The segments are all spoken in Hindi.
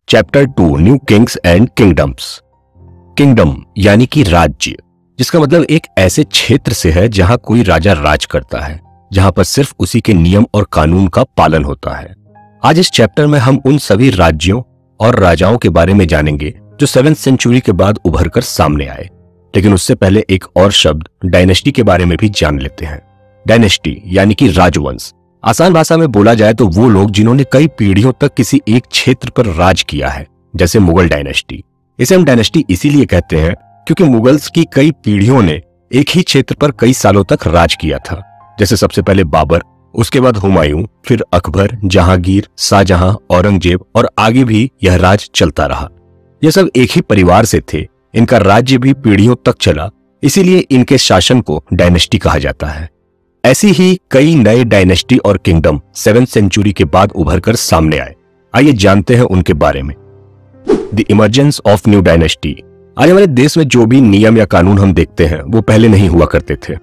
Chapter 2 new Kings and kingdoms. Kingdom यानी कि राज्य, जिसका मतलब एक ऐसे क्षेत्र से है जहां कोई राजा राज करता है, जहां पर सिर्फ उसी के नियम और कानून का पालन होता है। आज इस चैप्टर में हम उन सभी राज्यों और राजाओं के बारे में जानेंगे जो 7th सेंचुरी के बाद उभर कर सामने आए। लेकिन उससे पहले एक और शब्द डायनेस्टी के बारे में भी जान लेते हैं। डायनेस्टी यानी कि राजवंश। आसान भाषा में बोला जाए तो वो लोग जिन्होंने कई पीढ़ियों तक किसी एक क्षेत्र पर राज किया है, जैसे मुगल डायनेस्टी। इसे हम डायनेस्टी इसीलिए कहते हैं क्योंकि मुगल्स की कई पीढ़ियों ने एक ही क्षेत्र पर कई सालों तक राज किया था। जैसे सबसे पहले बाबर, उसके बाद हुमायूं, फिर अकबर, जहांगीर, शाहजहां, औरंगजेब और आगे भी यह राज चलता रहा। यह सब एक ही परिवार से थे। इनका राज्य भी पीढ़ियों तक चला, इसीलिए इनके शासन को डायनेस्टी कहा जाता है। ऐसी ही कई नए डायनेस्टी और किंगडम 7th सेंचुरी के बाद उभर कर सामने आए। आइए जानते हैं उनके बारे में। The emergence of new dynasty. आज हमारे देश में जो भी नियम या कानून हम देखते हैं वो पहले नहीं हुआ करते थे।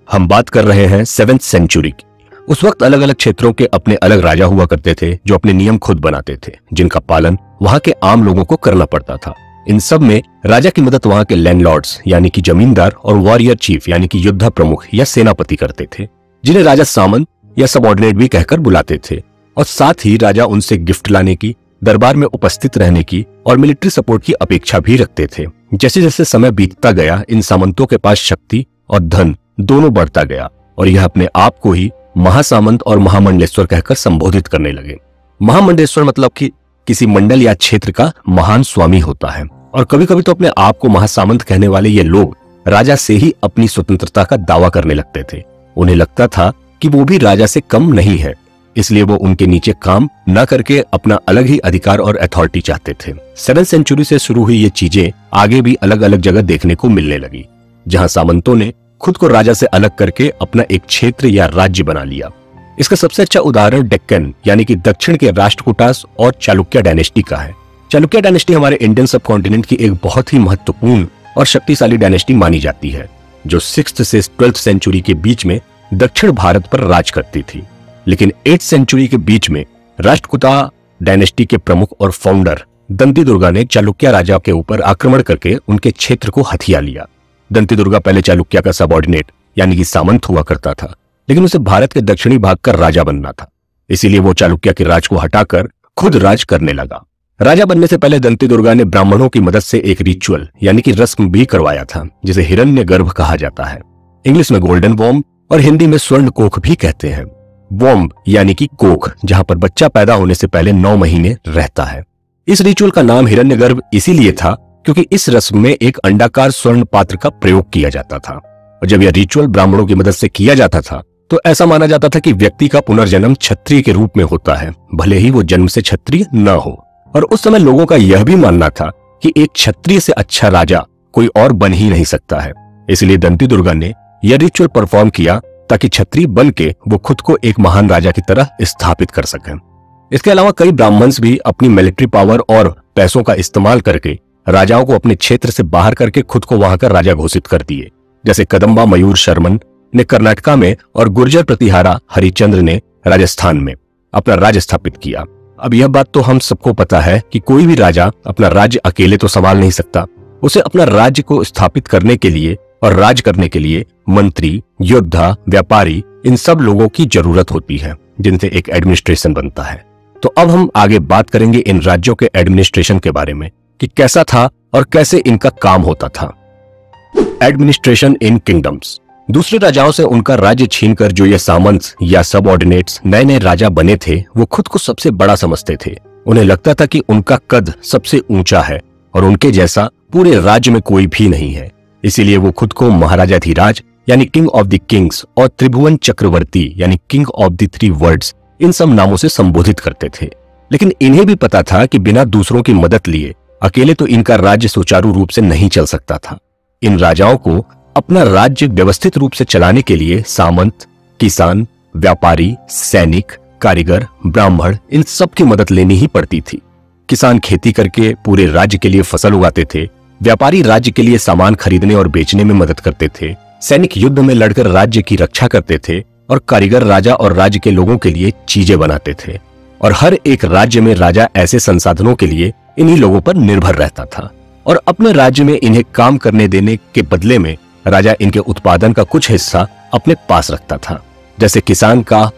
हम बात कर रहे हैं 7th सेंचुरी की। उस वक्त अलग अलग क्षेत्रों के अपने अलग राजा हुआ करते थे जो अपने नियम खुद बनाते थे, जिनका पालन वहां के आम लोगों को करना पड़ता था। इन सब में राजा की मदद वहां के लैंडलॉर्ड्स यानी कि जमींदार और वॉरियर चीफ यानी कि योद्धा प्रमुख या सेनापति करते थे, जिन्हें राजा सामंत या सबऑर्डिनेट भी कहकर बुलाते थे। और साथ ही राजा उनसे गिफ्ट लाने की, दरबार में उपस्थित रहने की और मिलिट्री सपोर्ट की अपेक्षा भी रखते थे। जैसे जैसे समय बीतता गया, इन सामंतों के पास शक्ति और धन दोनों बढ़ता गया और यह अपने आप को ही महासामंत और महामंडलेश्वर कहकर संबोधित करने लगे। महामंडलेश्वर मतलब कि किसी मंडल या क्षेत्र का महान स्वामी होता है। और कभी कभी तो अपने आप को महासामंत कहने वाले ये लोग राजा से ही अपनी स्वतंत्रता का दावा करने लगते थे। उन्हें लगता था कि वो भी राजा से कम नहीं है, इसलिए वो उनके नीचे काम न करके अपना अलग ही अधिकार और अथॉरिटी चाहते थे। 7th सेंचुरी से शुरू हुई ये चीजें आगे भी अलग अलग जगह देखने को मिलने लगी, जहां सामंतों ने खुद को राजा से अलग करके अपना एक क्षेत्र या राज्य बना लिया। इसका सबसे अच्छा उदाहरण डेक्कन यानी कि दक्षिण के राष्ट्रकूटास और चालुक्य डायनेस्टी का है। चालुक्य डायनेस्टी हमारे इंडियन सब कॉन्टिनेंट की एक बहुत ही महत्वपूर्ण और शक्तिशाली डायनेस्टी मानी जाती है, जो 6th से 12th सेंचुरी के बीच में दक्षिण भारत पर राज करती थी। लेकिन 8th सेंचुरी के बीच में राष्ट्रकूटा डायनेस्टी के प्रमुख और फाउंडर दंती दुर्गा ने चालुक्य राजा के ऊपर आक्रमण करके उनके क्षेत्र को हथिया लिया। दंती दुर्गा पहले चालुक्य का सबऑर्डिनेट यानी कि सामंत हुआ करता था, लेकिन उसे भारत के दक्षिणी भाग का राजा बनना था। इसीलिए वो चालुक्य के राज को हटाकर खुद राज करने लगा। राजा बनने से पहले दंती दुर्गा ने ब्राह्मणों की मदद से एक रिचुअल यानी कि रस्म भी करवाया था, जिसे हिरण्यगर्भ कहा जाता है। इंग्लिश में गोल्डन वॉम्ब और हिंदी में स्वर्ण कोख भी कहते हैं। वॉम्ब यानी कि कोख, जहां पर बच्चा पैदा होने से पहले 9 महीने रहता है। इस रिचुअल का नाम हिरण्यगर्भ इसीलिए था क्योंकि इस रस्म में एक अंडाकार स्वर्ण पात्र का प्रयोग किया जाता था। और जब यह रिचुअल ब्राह्मणों की मदद से किया जाता था तो ऐसा माना जाता था कि व्यक्ति का पुनर्जन्म क्षत्रिय के रूप में होता है, भले ही वो जन्म से क्षत्रिय न हो। और उस समय लोगों का यह भी मानना था कि एक क्षत्रिय से अच्छा राजा कोई और बन ही नहीं सकता है। इसलिए दंती दुर्गा ने यह रिचुअल परफॉर्म किया ताकि क्षत्रिय बन के वो खुद को एक महान राजा की तरह स्थापित कर सकें। इसके अलावा कई ब्राह्मण्स भी अपनी मिलिट्री पावर और पैसों का इस्तेमाल करके राजाओं को अपने क्षेत्र से बाहर करके खुद को वहां का राजा घोषित कर दिए। जैसे कदम्बा मयूर शर्मन ने कर्नाटका में और गुर्जर प्रतिहारा हरिचंद्र ने राजस्थान में अपना राज्य स्थापित किया। अब यह बात तो हम सबको पता है कि कोई भी राजा अपना राज्य अकेले तो संभाल नहीं सकता। उसे अपना राज्य को स्थापित करने के लिए और राज करने के लिए मंत्री, योद्धा, व्यापारी, इन सब लोगों की जरूरत होती है, जिनसे एक एडमिनिस्ट्रेशन बनता है। तो अब हम आगे बात करेंगे इन राज्यों के एडमिनिस्ट्रेशन के बारे में कि कैसा था और कैसे इनका काम होता था। Administration in kingdoms. दूसरे राजाओं से उनका राज्य छीनकर जो ये सामंत या सबऑर्डिनेट्स नए नए राजा बने थे, वो खुद को सबसे बड़ा समझते थे। उन्हें लगता था कि उनका कद सबसे ऊंचा है और उनके जैसा पूरे राज्य में कोई भी नहीं है। इसीलिए वो खुद को महाराजाधिराज यानी किंग ऑफ द किंग्स और त्रिभुवन चक्रवर्ती यानी किंग ऑफ द 3 वर्ल्ड्स, इन सब नामों से संबोधित करते थे। लेकिन इन्हें भी पता था कि बिना दूसरों की मदद लिए अकेले तो इनका राज्य सुचारू रूप से नहीं चल सकता था। इन राजाओं को अपना राज्य व्यवस्थित रूप से चलाने के लिए सामंत, किसान, व्यापारी, सैनिक, कारीगर, ब्राह्मण, इन सब की मदद लेनी ही पड़ती थी। किसान खेती करके पूरे राज्य के लिए फसल उगाते थे, व्यापारी राज्य के लिए सामान खरीदने और बेचने में मदद करते थे, सैनिक युद्ध में लड़कर राज्य की रक्षा करते थे और कारीगर राजा और राज्य के लोगों के लिए चीजें बनाते थे। और हर एक राज्य में राजा ऐसे संसाधनों के लिए इन्हीं लोगों पर निर्भर रहता था और अपने राज्य में इन्हें काम करने देने के बदले में राजा इनके उत्पादन का कुछ हिस्सा अपने पास रखता था। जैसे किसान का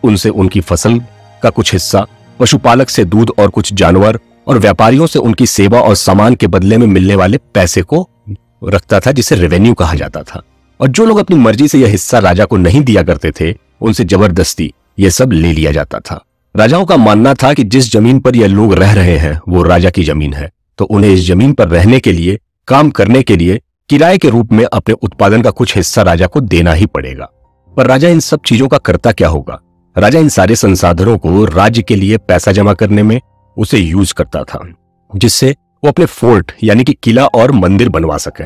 उनसे उनकी फसल का कुछ हिस्सा, पशुपालक से दूध और कुछ जानवर, और व्यापारियों से उनकी सेवा और सामान के बदले में मिलने वाले पैसे को रखता था, जिसे रेवेन्यू कहा जाता था। और जो लोग अपनी मर्जी से यह हिस्सा राजा को नहीं दिया करते थे, उनसे जबरदस्ती यह सब ले लिया जाता था। राजाओं का मानना था कि जिस जमीन पर यह लोग रह रहे हैं वो राजा की जमीन है, तो उन्हें इस जमीन पर रहने के लिए, काम करने के लिए किराए के रूप में अपने उत्पादन का कुछ हिस्सा राजा को देना ही पड़ेगा। पर राजा इन सब चीजों का करता क्या होगा? राजा इन सारे संसाधनों को राज्य के लिए पैसा जमा करने में उसे यूज करता था, जिससे वो अपने फोर्ट यानी कि किला और मंदिर बनवा सके।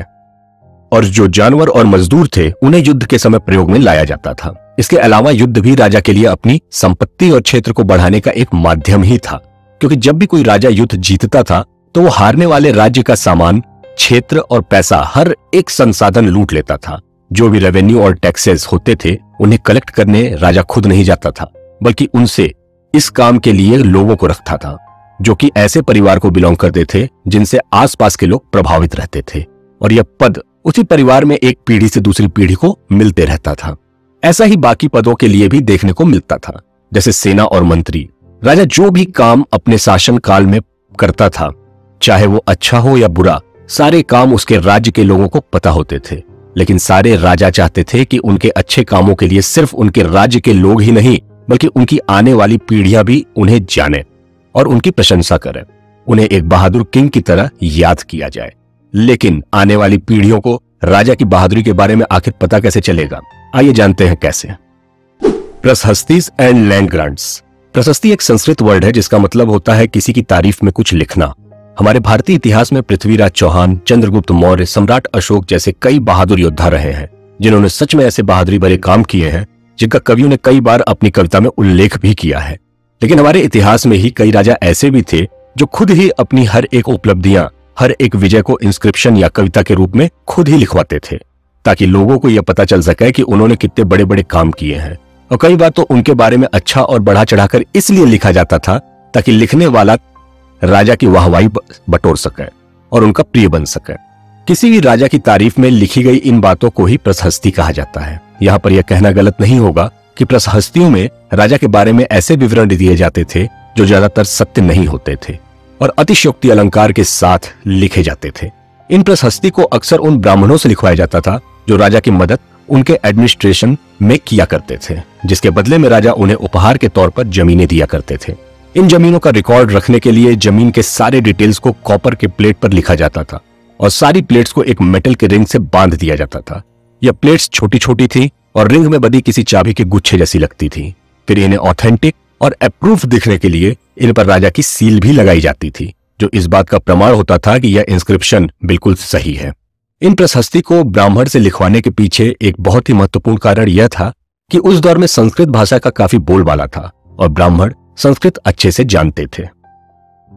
और जो जानवर और मजदूर थे उन्हें युद्ध के समय प्रयोग में लाया जाता था। इसके अलावा युद्ध भी राजा के लिए अपनी संपत्ति और क्षेत्र को बढ़ाने का एक माध्यम ही था, क्योंकि जब भी कोई राजा युद्ध जीतता था तो वो हारने वाले राज्य का सामान, क्षेत्र और पैसा, हर एक संसाधन लूट लेता था। जो भी रेवेन्यू और टैक्सेस होते थे उन्हें कलेक्ट करने राजा खुद नहीं जाता था, बल्कि उनसे इस काम के लिए लोगों को रखता था, जो कि ऐसे परिवार को बिलोंग करते थे जिनसे आसपास के लोग प्रभावित रहते थे, और यह पद उसी परिवार में एक पीढ़ी से दूसरी पीढ़ी को मिलते रहता था। ऐसा ही बाकी पदों के लिए भी देखने को मिलता था, जैसे सेना और मंत्री। राजा जो भी काम अपने शासन काल में करता था, चाहे वो अच्छा हो या बुरा, सारे काम उसके राज्य के लोगों को पता होते थे। लेकिन सारे राजा चाहते थे कि उनके अच्छे कामों के लिए सिर्फ उनके राज्य के लोग ही नहीं, बल्कि उनकी आने वाली पीढ़ियां भी उन्हें जाने और उनकी प्रशंसा करें। उन्हें एक बहादुर किंग की तरह याद किया जाए। लेकिन आने वाली पीढ़ियों को राजा की बहादुरी के बारे में आखिर पता कैसे चलेगा? आइए जानते हैं कैसे। प्रशस्तिस एंड लैंड ग्रांट्स। प्रशस्ति एक संस्कृत वर्ड है जिसका मतलब होता है किसी की तारीफ में कुछ लिखना। हमारे भारतीय इतिहास में पृथ्वीराज चौहान, चंद्रगुप्त मौर्य, सम्राट अशोक जैसे कई बहादुर योद्धा रहे हैं, जिन्होंने सच में ऐसे बहादुरी भरे काम किए हैं जिनका कवियों ने कई बार अपनी कविता में उल्लेख भी किया है। लेकिन हमारे इतिहास में ही कई राजा ऐसे भी थे जो खुद ही अपनी हर एक उपलब्धियां, हर एक विजय को इंस्क्रिप्शन या कविता के रूप में खुद ही लिखवाते थे, ताकि लोगों को यह पता चल सके कि उन्होंने कितने बड़े बड़े काम किए हैं। और कई बार तो उनके बारे में अच्छा और बढ़ा चढ़ाकर इसलिए लिखा जाता था ताकि लिखने वाला राजा की वाहवाही बटोर सके और उनका प्रिय बन सके। किसी भी राजा की तारीफ में लिखी गई इन बातों को ही प्रशस्ति कहा जाता है। यहाँ पर यह कहना गलत नहीं होगा कि प्रशस्तियों में राजा के बारे में ऐसे विवरण दिए जाते थे जो ज्यादातर सत्य नहीं होते थे और अतिशयोक्ति अलंकार के साथ लिखे जाते थे। इन प्रशस्ति को अक्सर उन ब्राह्मणों से लिखवाया जाता था जो राजा की मदद उनके एडमिनिस्ट्रेशन में किया करते थे, जिसके बदले में राजा उन्हें उपहार के तौर पर जमीनें दिया करते थे। इन जमीनों का रिकॉर्ड रखने के लिए जमीन के सारे डिटेल्स को कॉपर के प्लेट पर लिखा जाता था और सारी प्लेट्स को एक मेटल के रिंग से बांध दिया जाता था। यह प्लेट्स छोटी छोटी थी और रिंग में बंधी किसी चाबी के गुच्छे जैसी लगती थी। फिर इन्हें ऑथेंटिक और अप्रूव दिखने के लिए इन पर राजा की सील भी लगाई जाती थी, जो इस बात का प्रमाण होता था कि यह इंस्क्रिप्शन बिल्कुल सही है। इन प्रशस्ति को ब्राह्मण से लिखवाने के पीछे एक बहुत ही महत्वपूर्ण कारण यह था कि उस दौर में संस्कृत भाषा का काफी बोलबाला था और ब्राह्मण संस्कृत अच्छे से जानते थे।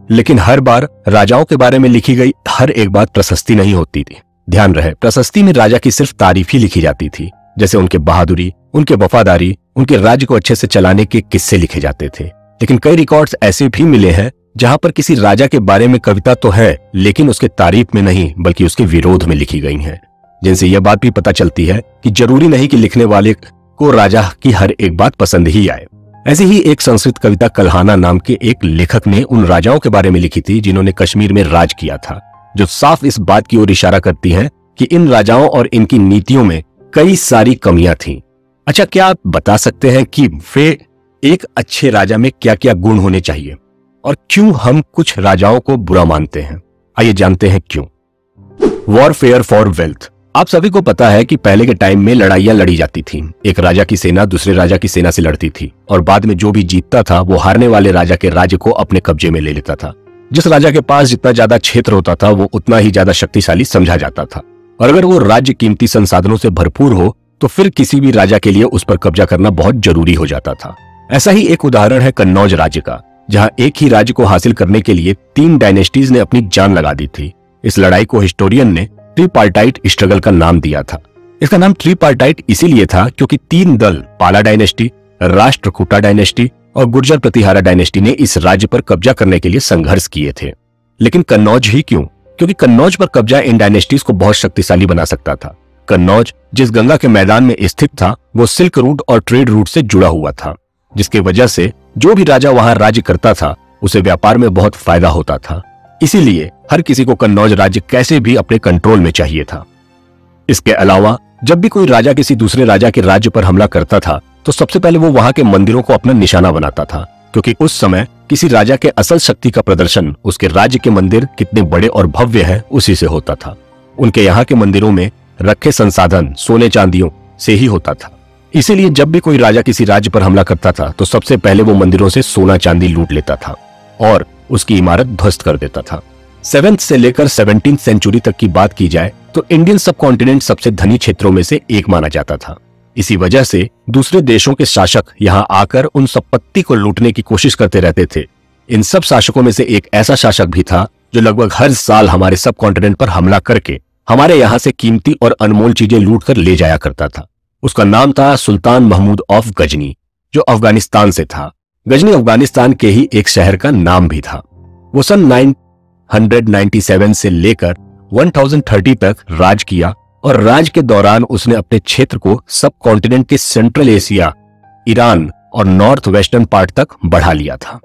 लेकिन हर बार राजाओं के बारे में लिखी गई हर एक बात प्रशस्ति नहीं होती थी। ध्यान रहे, प्रशस्ति में राजा की सिर्फ तारीफ ही लिखी जाती थी, जैसे उनके बहादुरी, उनके वफादारी, उनके राज्य को अच्छे से चलाने के किस्से लिखे जाते थे। लेकिन कई रिकॉर्ड्स ऐसे भी मिले हैं जहां पर किसी राजा के बारे में कविता तो है लेकिन उसके तारीफ में नहीं बल्कि उसके विरोध में लिखी गई है, जिनसे यह बात भी पता चलती है कि जरूरी नहीं कि लिखने वाले को राजा की हर एक बात पसंद ही आए। ऐसी ही एक संस्कृत कविता कल्हाना नाम के एक लेखक ने उन राजाओं के बारे में लिखी थी जिन्होंने कश्मीर में राज किया था, जो साफ इस बात की ओर इशारा करती है कि इन राजाओं और इनकी नीतियों में कई सारी कमियां थीं। अच्छा, क्या आप बता सकते हैं कि वे एक अच्छे राजा में क्या क्या गुण होने चाहिए और क्यों हम कुछ राजाओं को बुरा मानते हैं? आइए जानते हैं क्यों। Warfare for wealth. आप सभी को पता है कि पहले के टाइम में लड़ाइयां लड़ी जाती थीं। एक राजा की सेना दूसरे राजा की सेना से लड़ती थी और बाद में जो भी जीतता था वो हारने वाले राजा के राज्य को अपने कब्जे में ले लेता था। जिस राजा के पास जितना ज्यादा क्षेत्र होता था वो उतना ही ज्यादा शक्तिशाली समझा जाता था, और अगर वो राज्य कीमती संसाधनों से भरपूर हो तो फिर किसी भी राजा के लिए उस पर कब्जा करना बहुत जरूरी हो जाता था। ऐसा ही एक उदाहरण है कन्नौज राज्य का, जहां एक ही राज्य को हासिल करने के लिए 3 डायनेस्टीज ने अपनी जान लगा दी थी। इस लड़ाई को हिस्टोरियन ने ट्रीपार्टाइट स्ट्रगल का नाम दिया था। इसका नाम ट्रीपार्टाइट इसीलिए था क्योंकि 3 दल, पाला डायनेस्टी, राष्ट्रकूटा डायनेस्टी और गुर्जर प्रतिहारा डायनेस्टी ने इस राज्य पर कब्जा करने के लिए संघर्ष किए थे। लेकिन कन्नौज ही क्यों? क्योंकि कन्नौज पर कब्जा इन डायनेस्टीज को बहुत शक्तिशाली बना सकता था। कन्नौज जिस गंगा के मैदान में स्थित था वो सिल्क रूट और ट्रेड रूट से जुड़ा हुआ था, जिसकी वजह से जो भी राजा वहां राज्य करता था उसे व्यापार में बहुत फायदा होता था। इसीलिए हर किसी को कन्नौज राज्य कैसे भी अपने कंट्रोल में चाहिए था। इसके अलावा जब भी कोई राजा किसी दूसरे राजा के राज्य पर हमला करता था तो सबसे पहले वो वहां के मंदिरों को अपना निशाना बनाता था, क्योंकि उस समय किसी राजा के असल शक्ति का प्रदर्शन उसके राज्य के मंदिर कितने बड़े और भव्य है उसी से होता था। उनके यहाँ के मंदिरों में रखे संसाधन सोने चांदियों से ही होता था। इसीलिए जब भी कोई राजा किसी राज्य पर हमला करता था तो सबसे पहले वो मंदिरों से सोना चांदी लूट लेता था और उसकी इमारत ध्वस्त कर देता था। 7th से लेकर 17th सेंचुरी तक की बात की जाए तो इंडियन सब कॉन्टिनेंट सबसे धनी क्षेत्रों में से एक माना जाता था। इसी वजह से दूसरे देशों के शासक यहाँ आकर उन संपत्ति को लूटने की कोशिश करते रहते थे। इन सब शासकों में से एक ऐसा शासक भी था जो लगभग हर साल हमारे सब कॉन्टिनेंट पर हमला करके हमारे यहाँ से कीमती और अनमोल चीजें लूट कर ले जाया करता था। उसका नाम था सुल्तान महमूद ऑफ गजनी, जो अफगानिस्तान से था। गजनी अफगानिस्तान के ही एक शहर का नाम भी था। वो सन 997 से लेकर 1030 तक राज किया और राज के दौरान उसने अपने क्षेत्र को सब कॉन्टिनेंट के सेंट्रल एशिया, ईरान और नॉर्थ वेस्टर्न पार्ट तक बढ़ा लिया था।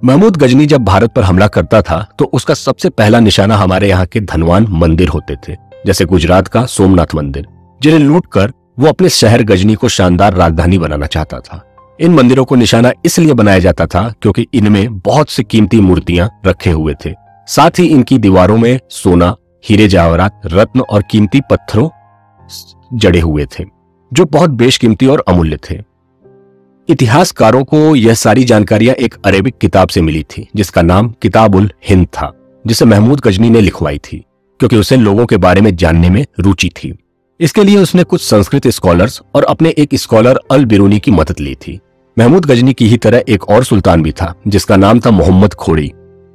महमूद गजनी जब भारत पर हमला करता था तो उसका सबसे पहला निशाना हमारे यहाँ के धनवान मंदिर होते थे, जैसे गुजरात का सोमनाथ मंदिर, जिन्हें लूटकर वो अपने शहर गजनी को शानदार राजधानी बनाना चाहता था। इन मंदिरों को निशाना इसलिए बनाया जाता था क्योंकि इनमें बहुत सी कीमती मूर्तियां रखे हुए थे। साथ ही इनकी दीवारों में सोना, हीरे जवाहरात, रत्न और कीमती पत्थरों जड़े हुए थे जो बहुत बेशकीमती और अमूल्य थे। इतिहासकारों को यह सारी जानकारियां एक अरेबिक किताब से मिली थी जिसका नाम किताबुल हिंद था, जिसे महमूद गजनी ने लिखवाई थी क्योंकि उसे लोगों के बारे में जानने में रुचि थी। इसके लिए उसने कुछ संस्कृत स्कॉलर्स और अपने एक स्कॉलर अल बिरूनी की मदद ली थी। महमूद गजनी की ही तरह एक और सुल्तान भी था जिसका नाम था मोहम्मद खोड़ी।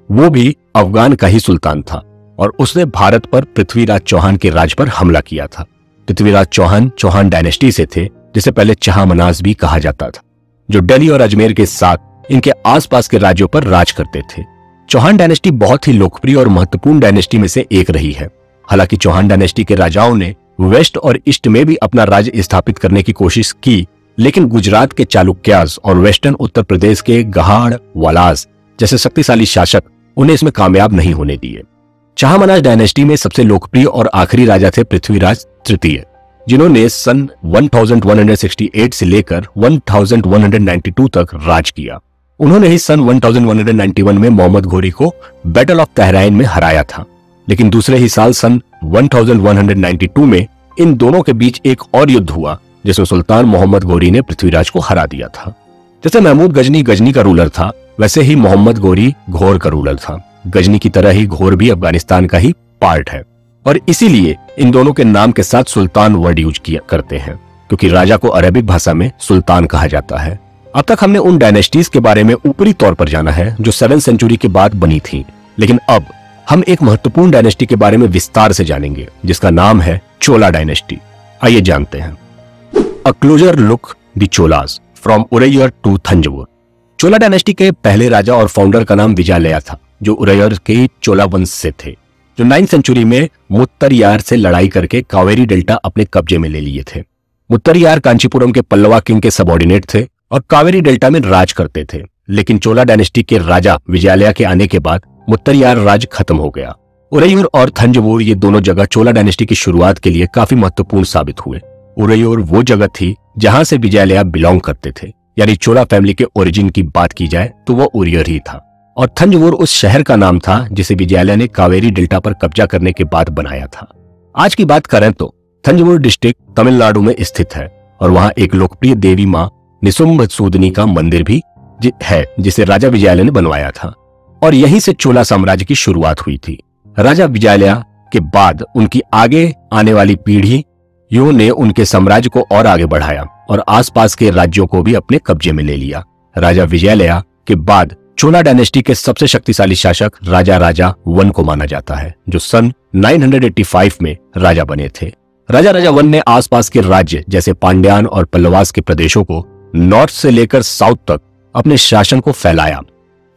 वो भी अफगान का ही सुल्तान था और उसने भारत पर पृथ्वीराज चौहान के राज पर हमला किया था। पृथ्वीराज चौहान चौहान डायनेस्टी से थे, जिसे पहले चहामनाज भी कहा जाता था, जो दिल्ली और अजमेर के साथ इनके आसपास के राज्यों पर राज करते थे। चौहान डायनेस्टी बहुत ही लोकप्रिय और महत्वपूर्ण डायनेस्टी में से एक रही है। हालांकि चौहान डायनेस्टी के राजाओं ने वेस्ट और ईस्ट में भी अपना राज्य स्थापित करने की कोशिश की, लेकिन गुजरात के चालुक्यास और वेस्टर्न उत्तर प्रदेश के गहाड़ वालास जैसे शक्तिशाली शासक उन्हें इसमें कामयाब नहीं होने दिए। चहामनाज डायनेस्टी में सबसे लोकप्रिय और आखिरी राजा थे पृथ्वीराज तृतीय, जिन्होंने सन 1168 से लेकर 1192 तक राज किया। उन्होंने ही सन 1191 में मोहम्मद घोरी को बैटल ऑफ तेहराइन में हराया था, लेकिन दूसरे ही साल सन 1192 में इन दोनों के बीच एक और युद्ध हुआ जिसमें सुल्तान मोहम्मद घोरी ने पृथ्वीराज को हरा दिया था। जैसे महमूद गजनी गजनी का रूलर था, वैसे ही मोहम्मद घोरी घोर का रूलर था। गजनी की तरह ही घोर भी अफगानिस्तान का ही पार्ट है और इसीलिए इन दोनों के नाम के साथ सुल्तान वर्ड यूज किया करते हैं, क्योंकि राजा को अरबिक भाषा में सुल्तान कहा जाता है। अब तक हमने उन डायनेस्टीज के बारे में ऊपरी तौर पर जाना है जो 7th सेंचुरी के बाद बनी थी, लेकिन अब हम एक महत्वपूर्ण डायनेस्टी के बारे में विस्तार से जानेंगे जिसका नाम है चोला डायनेस्टी। आइए जानते हैं। A closer look the Cholas from Uraiyur to Thanjavur. Chola dynasty के पहले राजा और फाउंडर का नाम विजयालया था, जो उरैयर के चोला वंश से थे, जो 9th सेंचुरी में मुत्तरयार से लड़ाई करके कावेरी डेल्टा अपने कब्जे में ले लिए थे। मुत्तरयार कांचीपुरम के पल्लवा किंग के सबऑर्डिनेट थे और कावेरी डेल्टा में राज करते थे, लेकिन चोला डायनेस्टी के राजा विजयालया के आने के बाद मुत्तरयार राज खत्म हो गया। उरैयूर और थंजवुर ये दोनों जगह चोला डायनेस्टी की शुरुआत के लिए काफी महत्वपूर्ण साबित हुए। उरैयूर वो जगह थी जहां से विजयालया बिलोंग करते थे, यानी चोला फैमिली के ओरिजिन की बात की जाए तो वो उरैयूर ही था, और थंजवुर उस शहर का नाम था जिसे विजयालया ने कावेरी डेल्टा पर कब्जा करने के बाद बनाया था। आज की बात करें तो थंजवुर डिस्ट्रिक्ट तमिलनाडु में स्थित है और वहां एक लोकप्रिय देवी मां निसुम्भसूदनी का मंदिर भी है जिसे राजा विजयालया ने बनवाया था, और यहीं से चोला साम्राज्य की शुरुआत हुई थी। राजा विजयालया के बाद उनकी आगे आने वाली पीढ़ियों ने उनके साम्राज्य को और आगे बढ़ाया और आसपास के राज्यों को भी अपने कब्जे में ले लिया। राजा विजयालया के बाद चोला डायनेस्टी के सबसे शक्तिशाली शासक राजा राजा वन को माना जाता है, जो सन 985 में राजा बने थे। राजा राजा वन ने आसपास के राज्य जैसे पांड्यान और पल्लवास के प्रदेशों को नॉर्थ से लेकर साउथ तक अपने शासन को फैलाया।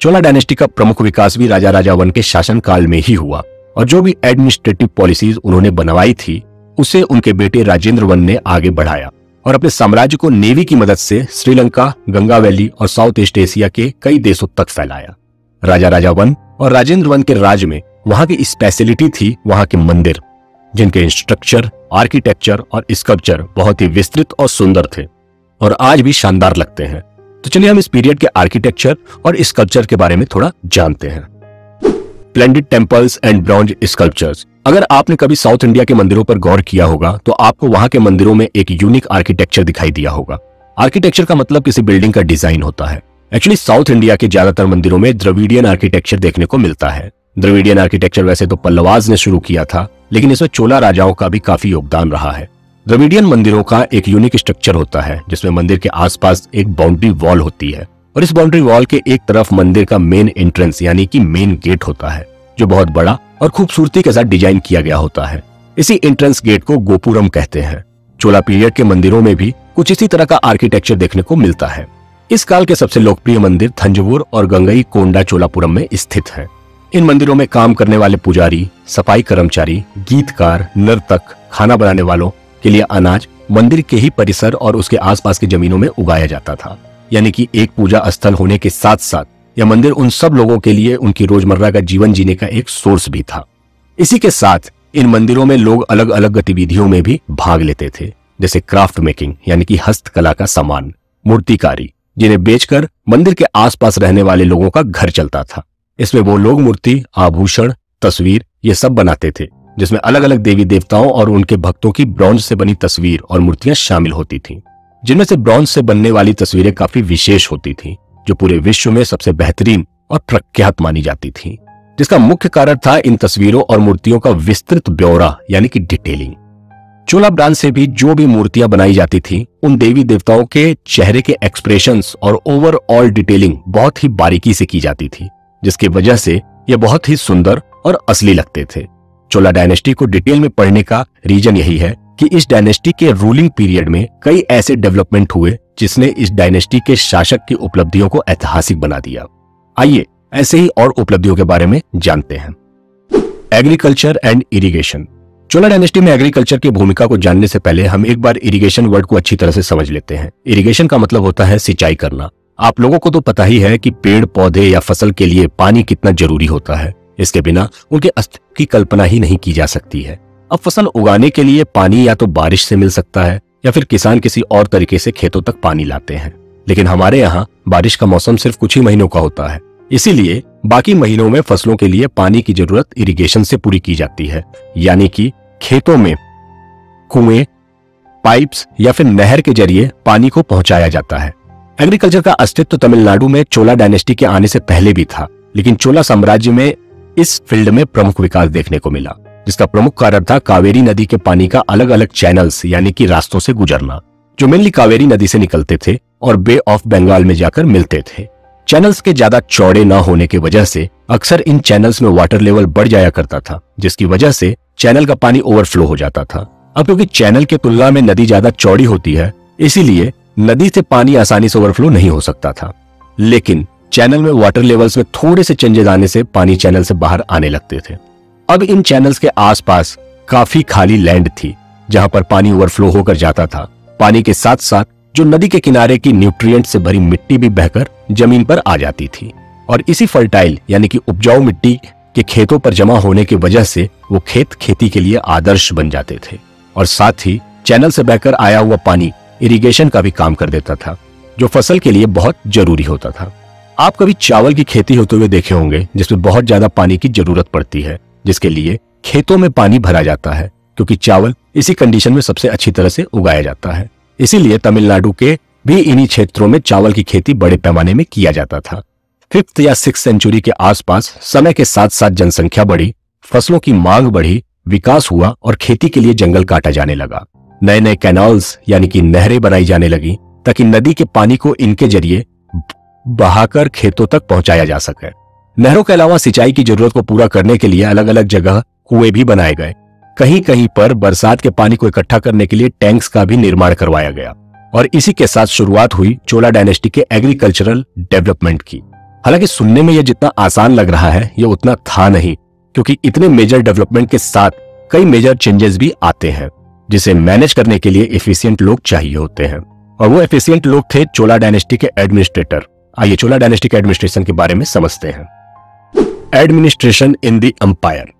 चोला डायनेस्टी का प्रमुख विकास भी राजा राजावन के शासनकाल में ही हुआ और जो भी एडमिनिस्ट्रेटिव पॉलिसीज उन्होंने बनवाई थी उसे उनके बेटे राजेंद्र वन ने आगे बढ़ाया और अपने साम्राज्य को नेवी की मदद से श्रीलंका, गंगा वैली और साउथ ईस्ट एशिया के कई देशों तक फैलाया। राजा राजावन और राजेंद्र वन के राज में वहां की स्पेशलिटी थी वहां के मंदिर, जिनके स्ट्रक्चर, आर्किटेक्चर और स्कल्पचर बहुत ही विस्तृत और सुंदर थे और आज भी शानदार लगते हैं। तो चलिए हम इस पीरियड के आर्किटेक्चर और स्कल्पचर के बारे में थोड़ा जानते हैं। Splendid temples and bronze sculptures. अगर आपने कभी साउथ इंडिया के मंदिरों पर गौर किया होगा तो आपको वहां के मंदिरों में एक यूनिक आर्किटेक्चर दिखाई दिया होगा। आर्किटेक्चर का मतलब किसी बिल्डिंग का डिजाइन होता है। एक्चुअली साउथ इंडिया के ज्यादातर मंदिरों में द्रविडियन आर्किटेक्चर देखने को मिलता है। द्रविडियन आर्किटेक्चर वैसे तो पल्लवाज ने शुरू किया था, लेकिन इसमें चोला राजाओं का भी काफी योगदान रहा है। द्रविडियन मंदिरों का एक यूनिक स्ट्रक्चर होता है जिसमें मंदिर के आसपास एक बाउंड्री वॉल होती है और इस बाउंड्री वॉल के एक तरफ मंदिर का मेन एंट्रेंस यानी कि मेन गेट होता है, जो बहुत बड़ा और खूबसूरती के साथ डिजाइन किया गया होता है। इसी एंट्रेंस गेट को गोपुरम कहते हैं। चोला पीरियड के मंदिरों में भी कुछ इसी तरह का आर्किटेक्चर देखने को मिलता है। इस काल के सबसे लोकप्रिय मंदिर थंजवुर और गंगई कोंडा चोलापुरम में स्थित है। इन मंदिरों में काम करने वाले पुजारी, सफाई कर्मचारी, गीतकार, नर्तक, खाना बनाने वालों के लिए अनाज मंदिर के ही परिसर और उसके आसपास की जमीनों में उगाया जाता था। यानी कि एक पूजा स्थल होने के साथ साथ यह मंदिर उन सब लोगों के लिए उनकी रोजमर्रा का जीवन जीने का एक सोर्स भी था। इसी के साथ इन मंदिरों में लोग अलग अलग गतिविधियों में भी भाग लेते थे, जैसे क्राफ्ट मेकिंग यानी कि हस्तकला का सामान, मूर्तिकारी, जिन्हें बेचकर मंदिर के आसपास रहने वाले लोगों का घर चलता था। इसमें वो लोग मूर्ति, आभूषण, तस्वीर ये सब बनाते थे, जिसमें अलग अलग देवी देवताओं और उनके भक्तों की ब्रॉन्ज से बनी तस्वीर और मूर्तियां शामिल होती थीं, जिनमें से ब्रॉन्ज से बनने वाली तस्वीरें काफी विशेष होती थीं, जो पूरे विश्व में सबसे बेहतरीन और प्रख्यात मानी जाती थीं। जिसका मुख्य कारण था इन तस्वीरों और मूर्तियों का विस्तृत ब्यौरा यानी कि डिटेलिंग। चोला ब्रांच से भी जो भी मूर्तियां बनाई जाती थी उन देवी देवताओं के चेहरे के एक्सप्रेशंस और ओवरऑल डिटेलिंग बहुत ही बारीकी से की जाती थी, जिसकी वजह से ये बहुत ही सुंदर और असली लगते थे। चोला डायनेस्टी को डिटेल में पढ़ने का रीजन यही है कि इस डायनेस्टी के रूलिंग पीरियड में कई ऐसे डेवलपमेंट हुए जिसने इस डायनेस्टी के शासक की उपलब्धियों को ऐतिहासिक बना दिया। आइए ऐसे ही और उपलब्धियों के बारे में जानते हैं। Agriculture and irrigation. Chola dynasty में एग्रीकल्चर की भूमिका को जानने से पहले हम एक बार इरिगेशन वर्ड को अच्छी तरह से समझ लेते हैं। इरिगेशन का मतलब होता है सिंचाई करना। आप लोगों को तो पता ही है कि पेड़ पौधे या फसल के लिए पानी कितना जरूरी होता है। इसके बिना उनके अस्तित्व की कल्पना ही नहीं की जा सकती है। अब फसल उगाने के लिए पानी या तो बारिश से मिल सकता है या फिर किसान किसी और तरीके से खेतों तक पानी लाते हैं, लेकिन हमारे यहाँ बारिश का मौसम सिर्फ कुछ ही महीनों का होता है। इसीलिए बाकी महीनों में फसलों के लिए पानी की जरूरत इरिगेशन से पूरी की जाती है, यानी कि खेतों में कुएं, पाइप्स या फिर नहर के जरिए पानी को पहुंचाया जाता है। एग्रीकल्चर का अस्तित्व तमिलनाडु में चोला डायनेस्टी के आने से पहले भी था, लेकिन चोला साम्राज्य में इस फील्ड में प्रमुख विकास देखने को मिला, जिसका प्रमुख कारण था कावेरी नदी के पानी का अलग अलग चैनल्स यानी कि रास्तों से गुजरना, जो मेनली कावेरी नदी से निकलते थे और बे ऑफ बंगाल में जाकर मिलते थे। चैनल्स के ज्यादा चौड़े न होने की वजह से अक्सर इन चैनल्स में वाटर लेवल बढ़ जाया करता था, जिसकी वजह से चैनल का पानी ओवरफ्लो हो जाता था। अब क्योंकि चैनल की तुलना में नदी ज्यादा चौड़ी होती है, इसीलिए नदी से पानी आसानी से ओवरफ्लो नहीं हो सकता था। लेकिन चैनल में वाटर लेवल्स में थोड़े से चेंजेस आने से पानी चैनल से बाहर आने लगते थे। अब इन चैनल्स के आसपास काफी खाली लैंड थी जहां पर पानी ओवरफ्लो होकर जाता था। पानी के साथ साथ जो नदी के किनारे की न्यूट्रिएंट से भरी मिट्टी भी बहकर जमीन पर आ जाती थी और इसी फर्टाइल यानी कि उपजाऊ मिट्टी के खेतों पर जमा होने की वजह से वो खेत खेती के लिए आदर्श बन जाते थे। और साथ ही चैनल से बहकर आया हुआ पानी इरिगेशन का भी काम कर देता था, जो फसल के लिए बहुत जरूरी होता था। आप कभी चावल की खेती होते हुए देखे होंगे जिसमें बहुत ज्यादा पानी की जरूरत पड़ती है, जिसके लिए खेतों में पानी भरा जाता है, क्योंकि चावल इसी कंडीशन में सबसे अच्छी तरह से उगाया जाता है। इसीलिए तमिलनाडु के भी इन्हीं क्षेत्रों में चावल की खेती बड़े पैमाने में किया जाता था। 5th या 6th सेंचुरी के आसपास समय के साथ साथ जनसंख्या बढ़ी, फसलों की मांग बढ़ी, विकास हुआ और खेती के लिए जंगल काटा जाने लगा। नए नए कैनाल्स यानी कि नहरें बनाई जाने लगी ताकि नदी के पानी को इनके जरिए बहाकर खेतों तक पहुंचाया जा सके। नहरों के अलावा सिंचाई की जरूरत को पूरा करने के लिए अलग अलग जगह कुएं भी बनाए गए। कहीं कहीं पर बरसात के पानी को इकट्ठा करने के लिए टैंक्स का भी निर्माण करवाया गया। और इसी के साथ शुरुआत हुई चोला डायनेस्टी के एग्रीकल्चरल डेवलपमेंट की। हालांकि सुनने में यह जितना आसान लग रहा है यह उतना था नहीं, क्योंकि इतने मेजर डेवलपमेंट के साथ कई मेजर चेंजेस भी आते हैं जिसे मैनेज करने के लिए एफिशिएंट लोग चाहिए होते हैं, और वो एफिशिएंट लोग थे चोला डायनेस्टी के एडमिनिस्ट्रेटर। आइए चोला डायनेस्टी के एडमिनिस्ट्रेशन के बारे में समझते हैं। Administration in the empire.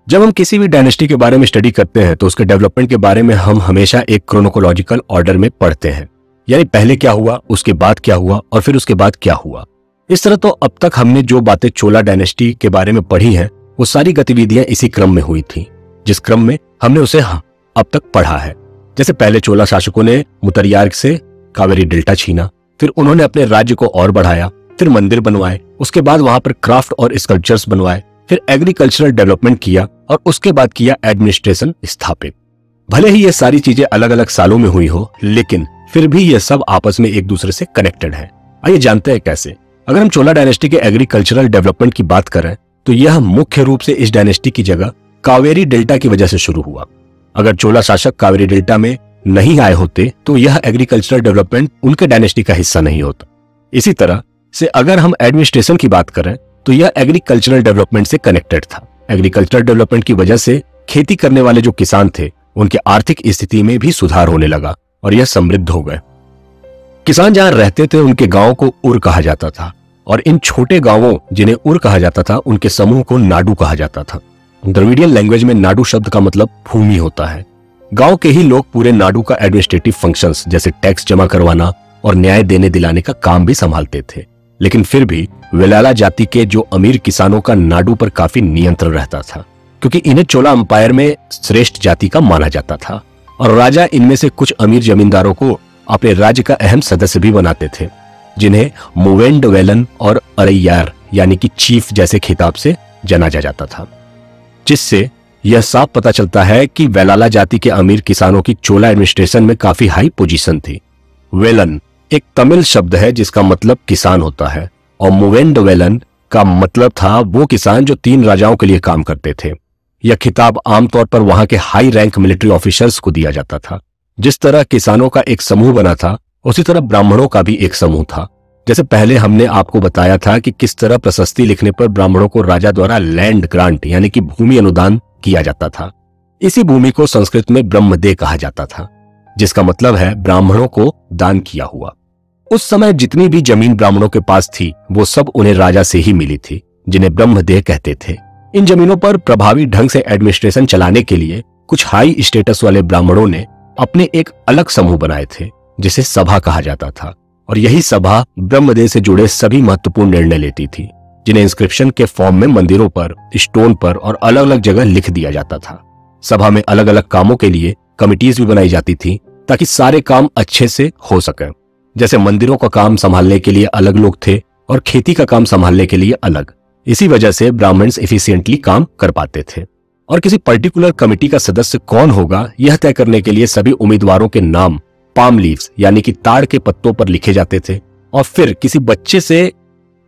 जब हम किसी भी डायनेस्टी के बारे में स्टडी करते हैं तो उसके डेवलपमेंट के बारे में हम हमेशा एक क्रोनोकोलॉजिकल ऑर्डर में पढ़ते हैं, यानी पहले क्या हुआ, उसके बाद क्या हुआ और फिर उसके बाद क्या हुआ। इस तरह तो अब तक हमने जो बातें चोला डायनेस्टी के बारे में पढ़ी हैं वो सारी गतिविधियां इसी क्रम में हुई थी, जिस क्रम में हमने उसे अब तक पढ़ा है। जैसे पहले चोला शासकों ने मुत्तरयार से कावेरी डेल्टा छीना, फिर उन्होंने अपने राज्य को और बढ़ाया, फिर मंदिर बनवाए, उसके बाद वहां पर क्राफ्ट और स्कल्पचर्स बनवाए, फिर एग्रीकल्चरल डेवलपमेंट किया और उसके बाद किया एडमिनिस्ट्रेशन स्थापित। भले ही ये सारी चीजें अलग अलग सालों में हुई हो, लेकिन फिर भी ये सब आपस में एक दूसरे से कनेक्टेड है। आइए जानते हैं कैसे। अगर हम चोला डायनेस्टी के एग्रीकल्चरल डेवलपमेंट की बात करें तो यह मुख्य रूप से इस डायनेस्टी की जगह कावेरी डेल्टा की वजह से शुरू हुआ। अगर चोला शासक कावेरी डेल्टा में नहीं आए होते तो यह एग्रीकल्चरल डेवलपमेंट उनके डायनेस्टी का हिस्सा नहीं होता। इसी तरह से अगर हम एडमिनिस्ट्रेशन की बात करें तो यह एग्रीकल्चरल डेवलपमेंट से कनेक्टेड था। एग्रीकल्चरल डेवलपमेंट की वजह से खेती करने वाले जो किसान थे उनके आर्थिक स्थिति में भी सुधार होने लगा और यह समृद्ध हो गए। किसान जहां रहते थे उनके गांवों को उर कहा जाता था, और इन छोटे गांवों जिन्हें उर कहा जाता था उनके समूह को नाडू कहा जाता था। द्रविडियन लैंग्वेज में नाडू शब्द का मतलब भूमि होता है। गांव के ही लोग पूरे नाडू का एडमिनिस्ट्रेटिव फंक्शंस जैसे टैक्स जमा करवाना और न्याय देने दिलाने का काम भी संभालते थे। लेकिन फिर भी वेलाला जाति के जो अमीर किसानों का नाडू पर काफी नियंत्रण रहता था, क्योंकि इन्हें चोला अंपायर में श्रेष्ठ जाति का माना जाता था, और राजा इनमें से कुछ अमीर जमींदारों को अपने राज्य का अहम सदस्य भी बनाते थे, जिन्हें मूवेंडवेलन और अरैयार यानी कि चीफ जैसे खिताब से जाना जाता था। जिससे यह साफ पता चलता है कि वेलाला जाति के अमीर किसानों की चोला एडमिनिस्ट्रेशन में काफी हाई पोजीशन थी। वेलन एक तमिल शब्द है जिसका मतलब किसान होता है, और मूवेंडवेलन का मतलब था वो किसान जो 3 राजाओं के लिए काम करते थे। यह खिताब आमतौर पर वहां के हाई रैंक मिलिट्री ऑफिसर्स को दिया जाता था। जिस तरह किसानों का एक समूह बना था उसी तरह ब्राह्मणों का भी एक समूह था। जैसे पहले हमने आपको बताया था कि किस तरह प्रशस्ति लिखने पर ब्राह्मणों को राजा द्वारा लैंड ग्रांट यानी कि भूमि अनुदान किया जाता था। इसी भूमि को संस्कृत में ब्रह्मदेह कहा जाता था, जिसका मतलब है ब्राह्मणों को दान किया हुआ। उस समय जितनी भी जमीन ब्राह्मणों के पास थी वो सब उन्हें राजा से ही मिली थी, जिन्हें ब्रह्मदेह कहते थे। इन जमीनों पर प्रभावी ढंग से एडमिनिस्ट्रेशन चलाने के लिए कुछ हाई स्टेटस वाले ब्राह्मणों ने अपने एक अलग समूह बनाए थे जिसे सभा कहा जाता था, और यही सभा ब्रह्मदेह से जुड़े सभी महत्वपूर्ण निर्णय लेती थी, जिन्हें इंस्क्रिप्शन के फॉर्म में मंदिरों पर, स्टोन पर और अलग अलग जगह लिख दिया जाता था। सभा में अलग अलग कामों के लिए कमिटीज भी बनाई जाती थी ताकि सारे काम अच्छे से हो सके। जैसे मंदिरों का काम संभालने के लिए अलग लोग थे और खेती का काम संभालने के लिए अलग। इसी वजह से ब्राह्मण्स एफिशिएंटली काम कर पाते थे, और किसी पर्टिकुलर कमिटी का सदस्य कौन होगा यह तय करने के लिए सभी उम्मीदवारों के नाम पाम लीव्स यानी कि ताड़ के पत्तों पर लिखे जाते थे, और फिर किसी बच्चे से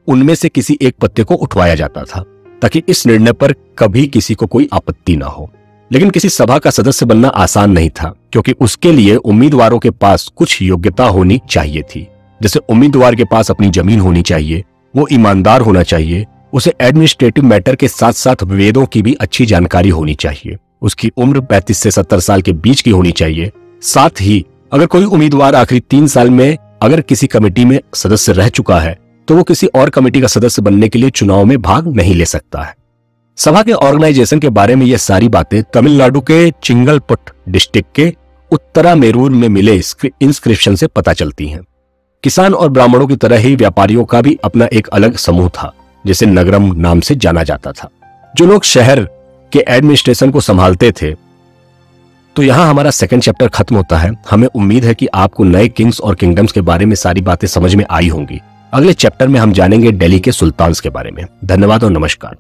उनमें से किसी एक पत्ते को उठवाया जाता था ताकि इस निर्णय पर कभी किसी को कोई आपत्ति ना हो। लेकिन किसी सभा का सदस्य बनना आसान नहीं था, क्योंकि उसके लिए उम्मीदवारों के पास कुछ योग्यता होनी चाहिए थी। जैसे उम्मीदवार के पास अपनी जमीन होनी चाहिए, वो ईमानदार होना चाहिए, उसे एडमिनिस्ट्रेटिव मैटर के साथ साथ वेदों की भी अच्छी जानकारी होनी चाहिए, उसकी उम्र 35 से 70 साल के बीच की होनी चाहिए। साथ ही अगर कोई उम्मीदवार आखिरी 3 साल में अगर किसी कमेटी में सदस्य रह चुका है तो वो किसी और कमेटी का सदस्य बनने के लिए चुनाव में भाग नहीं ले सकता है। सभा के ऑर्गेनाइजेशन के बारे में ये सारी बातें तमिलनाडु के चिंगलपुट डिस्ट्रिक्ट के उत्तरामेरूर में मिले इंस्क्रिप्शन से पता चलती हैं। किसान और ब्राह्मणों की तरह ही व्यापारियों का भी अपना एक अलग समूह था जिसे नगरम नाम से जाना जाता था, जो लोग शहर के एडमिनिस्ट्रेशन को संभालते थे। तो यहाँ हमारा सेकंड चैप्टर खत्म होता है। हमें उम्मीद है कि आपको नए किंग्स और किंगडम्स के बारे में सारी बातें समझ में आई होंगी। अगले चैप्टर में हम जानेंगे दिल्ली के सुल्तान्स के बारे में। धन्यवाद और नमस्कार।